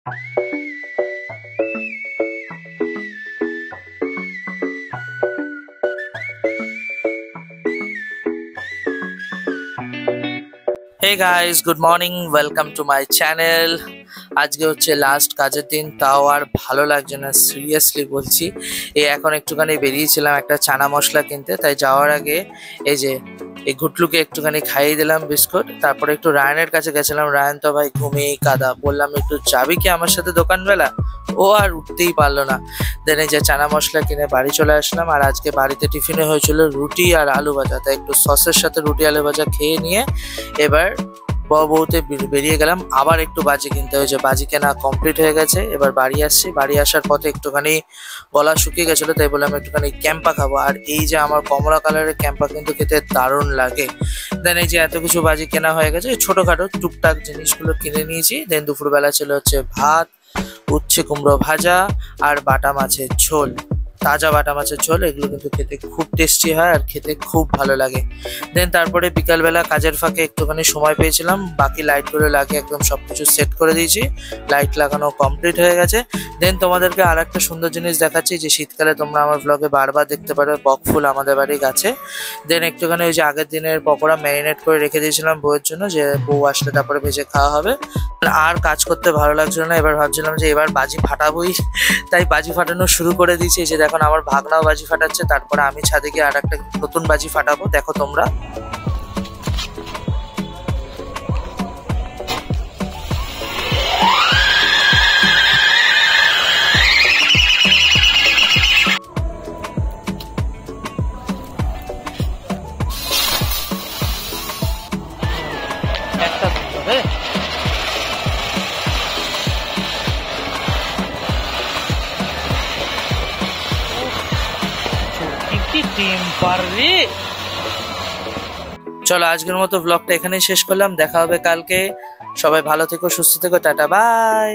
Hey guys, good morning. Welcome to my channel. আজকে হচ্ছে last কাজের দিন, তাও আর ভালো লাগছে না, সিরিয়াসলি বলছি। এখন একটুখানি বেরিয়েছিলাম একটা চানা মশলা কিনতে, তাই যাওয়ার আগে এই ঘুটলুকে একটুখানি খাইয়ে দিলাম বিস্কুট। তারপরে একটু রায়নের কাছে গেছিলাম। রায়ন তো ভাই ঘুমিয়ে কাদা, বললাম একটু যাবি কি আমার সাথে দোকানবেলা, ও আর উঠতেই পারলো না। দেন এই যে চানা মশলা কিনে বাড়ি চলে আসলাম। আর আজকে বাড়িতে টিফিনে হয়েছিল রুটি আর আলু ভাজা, তাই একটু সসের সাথে রুটি আলু ভাজা খেয়ে নিয়ে এবার বউতে বেরিয়ে গেলাম। আবার একটু বাজি কিনতে হয়েছে, বাজি কেনা কমপ্লিট হয়ে গেছে। এবার বাড়ি আসছি। বাড়ি আসার পথে একটুখানি গলা শুকিয়ে গেছিলো, তাই বললাম একটুখানি ক্যাম্পা খাবো। আর এই যে আমার কমলা কালারের ক্যাম্পা কিন্তু খেতে দারুণ লাগে। দেন এই যে এত কিছু বাজি কেনা হয়ে গেছে, ছোটোখাটো টুকটাক জিনিসগুলো কিনে নিয়েছি। দেন দুপুরবেলা ছিল হচ্ছে ভাত, উচ্ছে কুমড়ো ভাজা আর বাটা মাছের ঝোল, তাজা বাটা মাছের ঝোল। এগুলো কিন্তু খেতে খুব টেস্টি হয় আর খেতে খুব ভালো লাগে। দেন তারপরে বিকালবেলা কাজের ফাঁকে একটুখানি সময় পেয়েছিলাম, বাকি লাইটগুলো লাগিয়ে একদম সবকিছু সেট করে দিয়েছি। লাইট লাগানো কমপ্লিট হয়ে গেছে। দেন তোমাদেরকে আর একটা সুন্দর জিনিস দেখাচ্ছি, যে শীতকালে তোমরা আমার ব্লগে বারবার দেখতে পারবে বকফুল আমাদের বাড়ির গাছে। দেন একটুখানি ওই যে আগের দিনের পকোড়া ম্যারিনেট করে রেখে দিয়েছিলাম বউয়ের জন্য, যে বউ আসলে তারপরে ভেজে খাওয়া হবে। আর কাজ করতে ভালো লাগছিল না, এবার ভাবছিলাম যে এবার বাজি ফাটাবোই, তাই বাজি ফাটানো শুরু করে দিয়েছি। যে এখন আমার ভাগনাও বাজি ফাটাচ্ছে, তারপরে আমি ছাদে গিয়ে আর একটা নতুন বাজি ফাটাবো, দেখো তোমরা। একটা হবে চলো আজকের মতো ব্লগটা এখানেই শেষ করলাম। দেখা হবে কালকে। সবাই ভালো থেকো, সুস্থ থেকো, টাটা বাই।